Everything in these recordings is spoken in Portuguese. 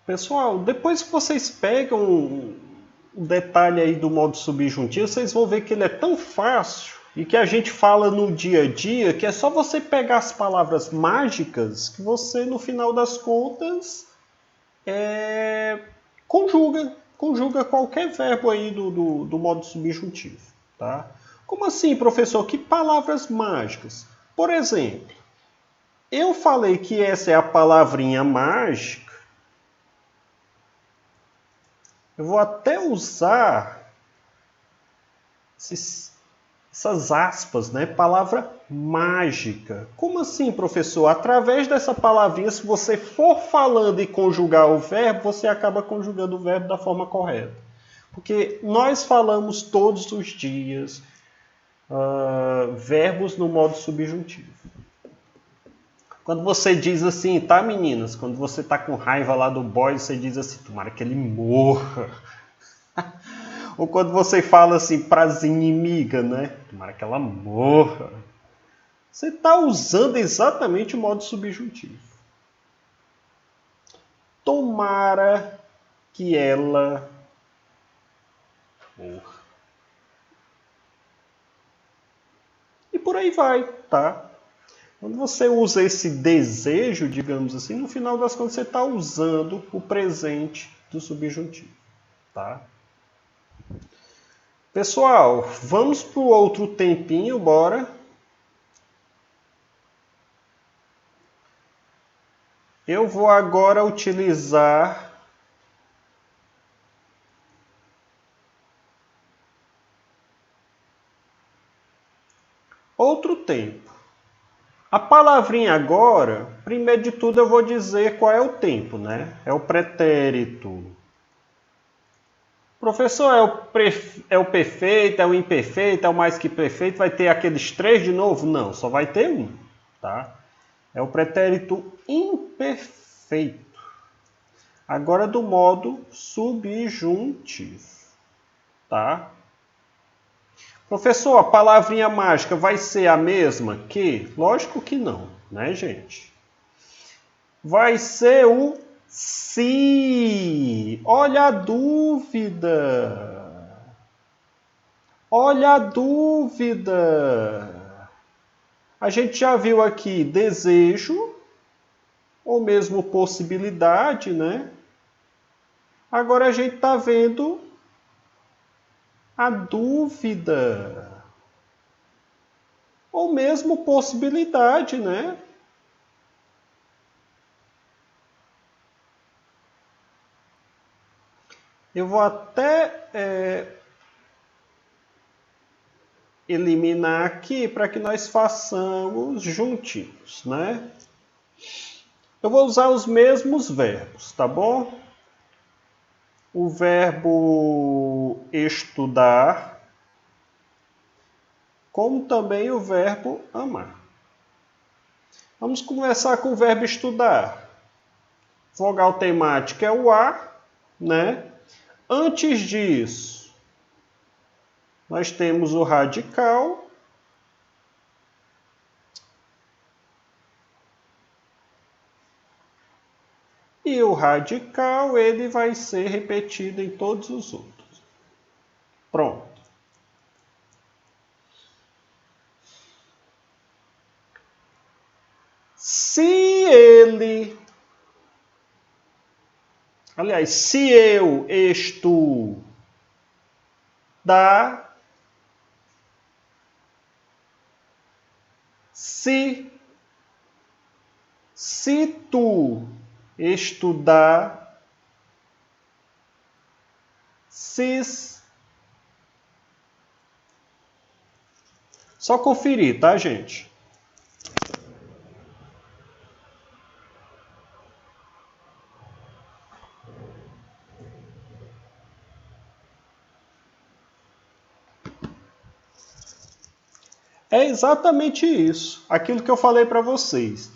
Pessoal, depois que vocês pegam o detalhe aí do modo subjuntivo, vocês vão ver que ele é tão fácil e que a gente fala no dia a dia que é só você pegar as palavras mágicas que você, no final das contas, conjuga qualquer verbo aí do modo subjuntivo, tá? Como assim, professor? Que palavras mágicas? Por exemplo, eu falei que essa é a palavrinha mágica. Eu vou até usar essas aspas, né? Palavra mágica. Como assim, professor? Através dessa palavrinha, se você for falando e conjugar o verbo, você acaba conjugando o verbo da forma correta. Porque nós falamos todos os dias verbos no modo subjuntivo. Quando você diz assim, tá, meninas? Quando você tá com raiva lá do boy, você diz assim, tomara que ele morra. Ou quando você fala assim para as inimigas, né? Tomara que ela morra. Você está usando exatamente o modo subjuntivo. Tomara que ela morra. E por aí vai, tá? Quando você usa esse desejo, digamos assim, no final das contas você está usando o presente do subjuntivo, tá? Pessoal, vamos para o outro tempinho, bora? Eu vou agora utilizar outro tempo. A palavrinha agora, primeiro de tudo eu vou dizer qual é o tempo, né? É o pretérito. Professor, é o perfeito, é o imperfeito, é o mais que perfeito, vai ter aqueles três de novo? Não, só vai ter um, tá? É o pretérito imperfeito. Agora do modo subjuntivo, tá? Professor, a palavrinha mágica vai ser a mesma que? Lógico que não, né, gente? Vai ser o se. Olha a dúvida. Olha a dúvida. A gente já viu aqui desejo, ou mesmo possibilidade, né? Agora a gente está vendo a dúvida. Ou mesmo possibilidade, né? Eu vou até eliminar aqui para que nós façamos juntinhos, né? Eu vou usar os mesmos verbos, tá bom? O verbo estudar, como também o verbo amar. Vamos começar com o verbo estudar. Vogal temática é o A, né? Antes disso, nós temos o radical. E o radical, ele vai ser repetido em todos os outros. Pronto. Se ele... Aliás, se eu estudar, se tu estudar, cis. Só conferir, tá, gente? É exatamente isso, aquilo que eu falei para vocês.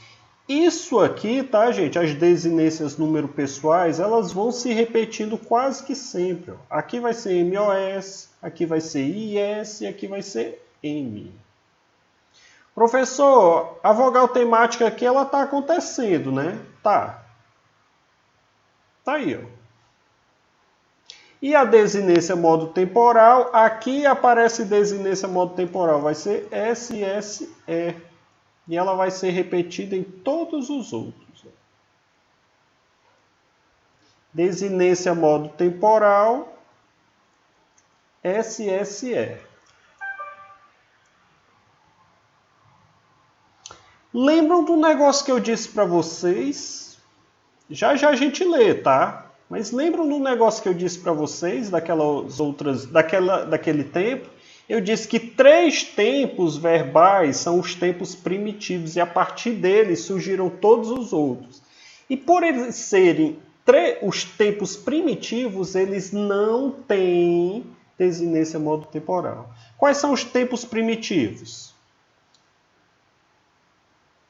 Isso aqui, tá, gente? As desinências número pessoais, elas vão se repetindo quase que sempre. Ó. Aqui vai ser MOS, aqui vai ser IS e aqui vai ser M. Professor, a vogal temática aqui, ela tá acontecendo, né? Tá. Tá aí, ó. E a desinência modo temporal, aqui aparece desinência modo temporal, vai ser SSE. E ela vai ser repetida em todos os outros. Desinência modo temporal, SSE. Lembram do negócio que eu disse para vocês? Já já a gente lê, tá? Mas lembram do negócio que eu disse para vocês, daquele tempo? Eu disse que 3 tempos verbais são os tempos primitivos e a partir deles surgiram todos os outros. E por eles serem os tempos primitivos, eles não têm desinência modo temporal. Quais são os tempos primitivos?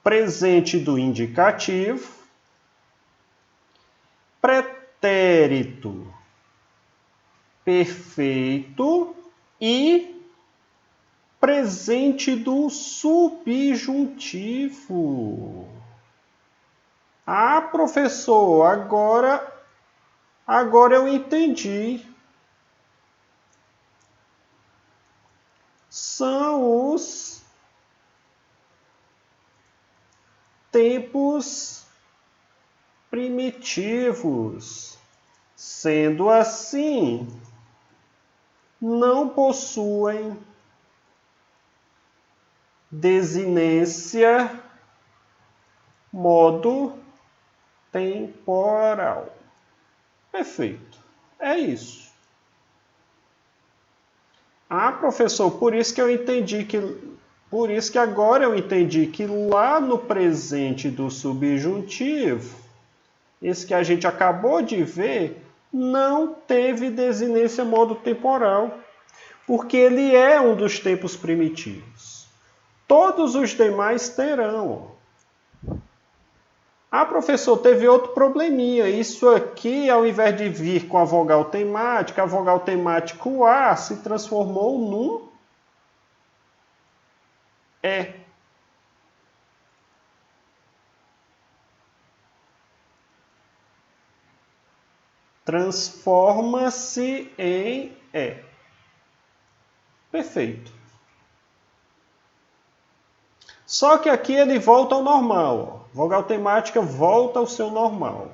Presente do indicativo, pretérito perfeito e presente do subjuntivo. Ah, professor, agora eu entendi. São os tempos primitivos. Sendo assim, não possuem desinência modo temporal. Perfeito. É isso. Ah, professor, por isso que agora eu entendi que lá no presente do subjuntivo, esse que a gente acabou de ver, não teve desinência modo temporal, porque ele é um dos tempos primitivos. Todos os demais terão. Ah, professor, teve outro probleminha. Isso aqui, ao invés de vir com a vogal temática o A se transformou num E. Transforma-se em E. Perfeito. Só que aqui ele volta ao normal. Ó. Vogal temática volta ao seu normal.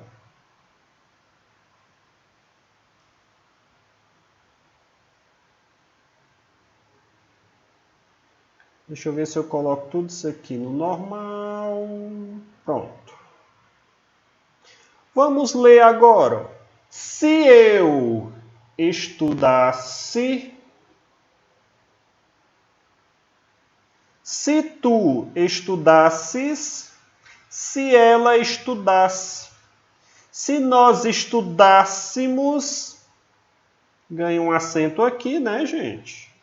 Deixa eu ver se eu coloco tudo isso aqui no normal. Pronto. Vamos ler agora. Se eu estudasse, se tu estudasses, se ela estudasse, se nós estudássemos, ganha um acento aqui, né, gente?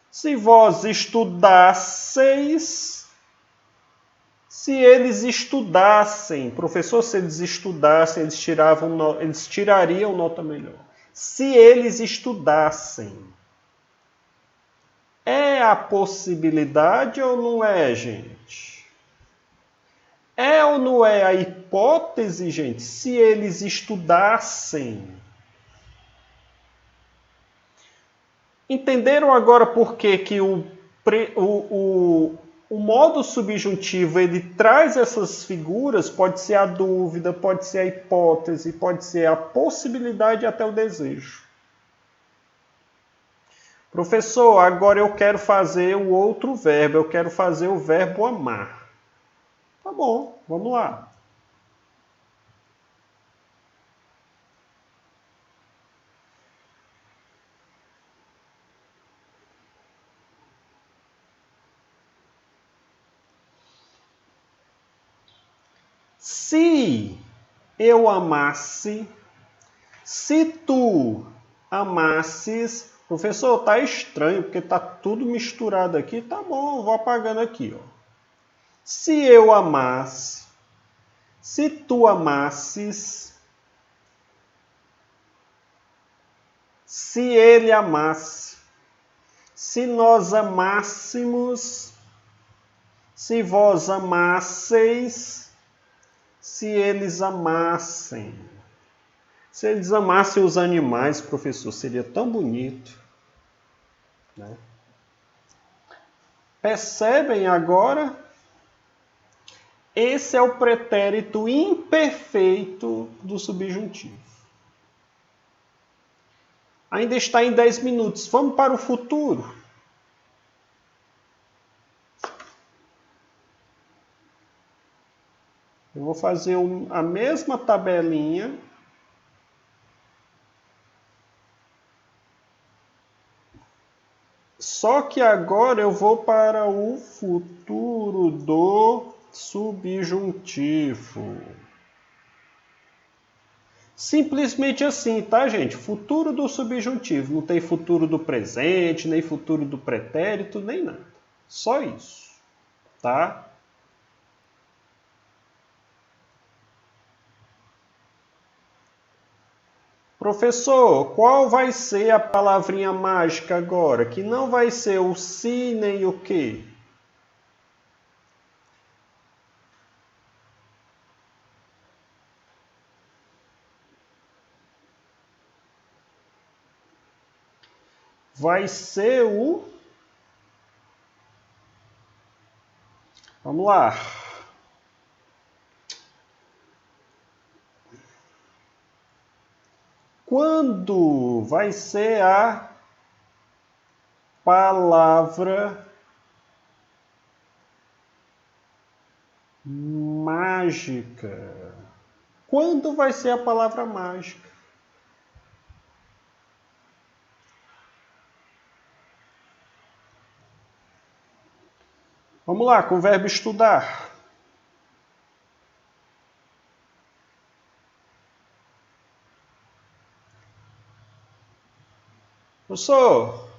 Se vós estudasseis, se eles estudassem, professor, se eles estudassem, eles tirariam nota melhor. Se eles estudassem, é a possibilidade ou não é, gente? É ou não é a hipótese, gente? Se eles estudassem. Entenderam agora por que o modo subjuntivo ele traz essas figuras? Pode ser a dúvida, pode ser a hipótese, pode ser a possibilidade e até o desejo. Professor, agora eu quero fazer o outro verbo, eu quero fazer o verbo amar. Tá bom, vamos lá. Se eu amasse, se tu amasses, professor, tá estranho porque tá tudo misturado aqui, tá bom, eu vou apagando aqui, ó. Se eu amasse, se tu amasses, se ele amasse, se nós amássemos, se vós amasseis, Se eles amassem. Se eles amassem os animais, professor, seria tão bonito. Né? Percebem agora? Esse é o pretérito imperfeito do subjuntivo. Ainda está em 10 minutos. Vamos para o futuro. Eu vou fazer a mesma tabelinha. Só que agora eu vou para o futuro do subjuntivo. Simplesmente assim, tá, gente? Futuro do subjuntivo. Não tem futuro do presente, nem futuro do pretérito, nem nada. Só isso, tá? Professor, qual vai ser a palavrinha mágica agora? Que não vai ser o se nem o que? Vai ser o... Vamos lá. Quando vai ser a palavra mágica? Quando vai ser a palavra mágica? Vamos lá, com o verbo estudar. Professor,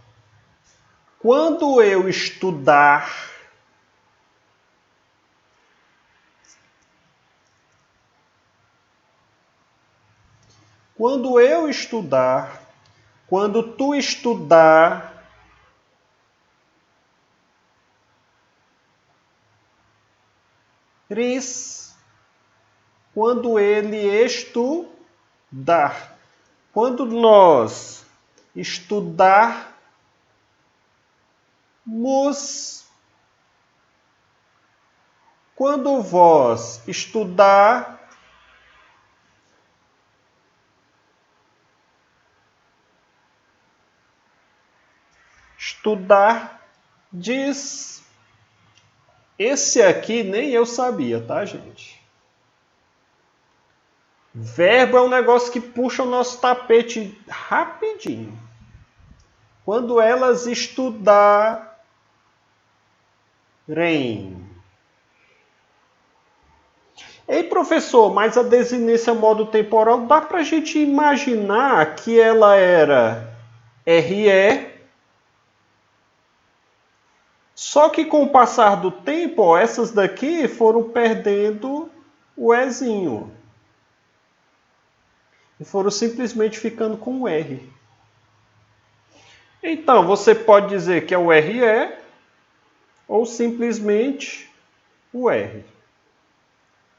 quando eu estudar, quando eu estudar, quando tu estudares, quando ele estudar. Quando nós estudarmos, quando vós estudar, diz. Esse aqui nem eu sabia, tá, gente? Verbo é um negócio que puxa o nosso tapete rapidinho. Quando elas estudarem. Ei, professor, mas a desinência modo temporal, dá pra gente imaginar que ela era RE, só que com o passar do tempo, ó, essas daqui foram perdendo o Ezinho. E foram simplesmente ficando com o R. Então, você pode dizer que é o RE ou simplesmente o R.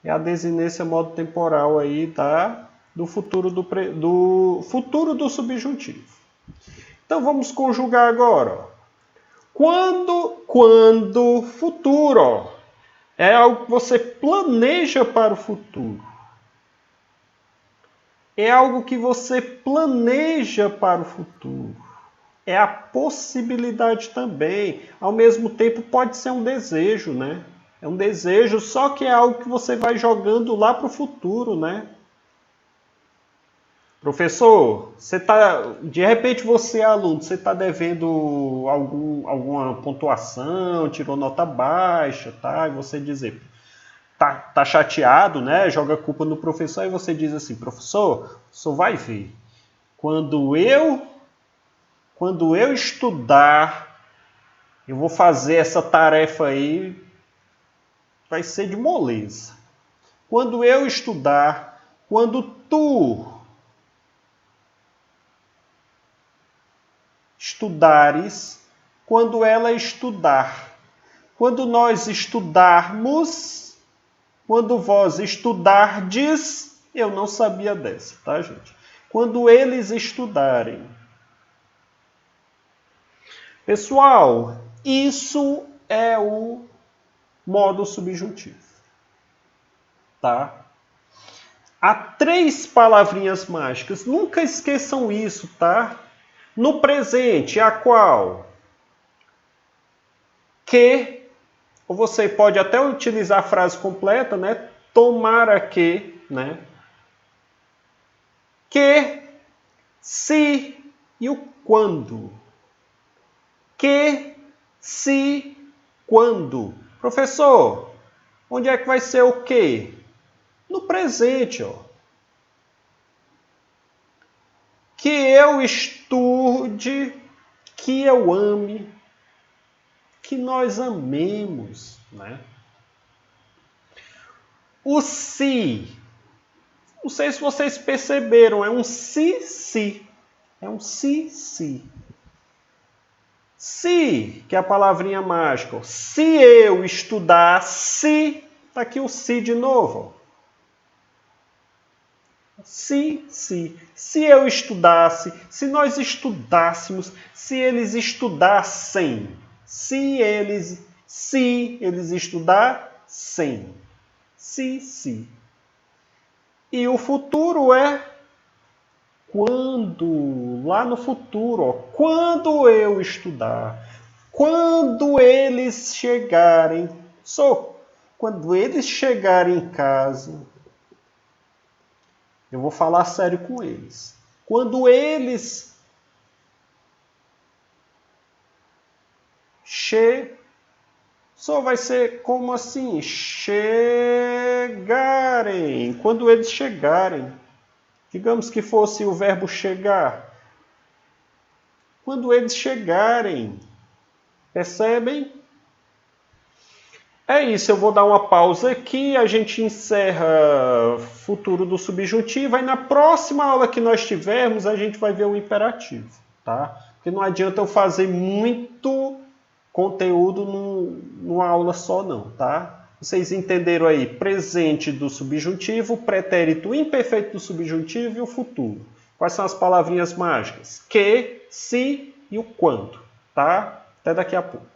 É a desinência modo temporal aí, tá? Do futuro do subjuntivo. Então vamos conjugar agora. Ó. Quando futuro. Ó, é algo que você planeja para o futuro. É algo que você planeja para o futuro. É a possibilidade também. Ao mesmo tempo pode ser um desejo, né? É um desejo, só que é algo que você vai jogando lá para o futuro, né? Professor, de repente você é aluno, você está devendo alguma pontuação, tirou nota baixa, tá? E você dizer, tá chateado, né? Joga a culpa no professor e você diz assim, professor, o senhor vai ver. Quando eu estudar, eu vou fazer essa tarefa aí, vai ser de moleza. Quando eu estudar, quando tu estudares, quando ela estudar. Quando nós estudarmos, Quando vós estudardes, eu não sabia dessa, tá, gente? Quando eles estudarem. Pessoal, isso é o modo subjuntivo, tá? Há 3 palavrinhas mágicas. Nunca esqueçam isso, tá? No presente, a qual? Que, ou você pode até utilizar a frase completa, né? Tomara que, né? Que, se e o quando. Que, se, quando. Professor, onde é que vai ser o que? No presente, ó. Que eu estude, que eu ame, que nós amemos, né? O se, não sei se vocês perceberam, é um se. É um se. Se, que é a palavrinha mágica. Se eu estudasse, tá aqui o se de novo. Se. Se eu estudasse, se nós estudássemos, se eles estudassem. Se eles estudassem. Se. E o futuro é quando, lá no futuro, ó, quando eu estudar, quando eles chegarem, quando eles chegarem em casa, eu vou falar sério com eles. Quando eles só vai ser como assim? Chegarem. Quando eles chegarem. Digamos que fosse o verbo chegar. Quando eles chegarem. Percebem? É isso, eu vou dar uma pausa aqui, a gente encerra futuro do subjuntivo, aí na próxima aula que nós tivermos, a gente vai ver o imperativo, tá? Porque não adianta eu fazer muito conteúdo numa aula só não, tá? Vocês entenderam aí, presente do subjuntivo, pretérito imperfeito do subjuntivo e o futuro. Quais são as palavrinhas mágicas? Que, se e o quando, tá? Até daqui a pouco.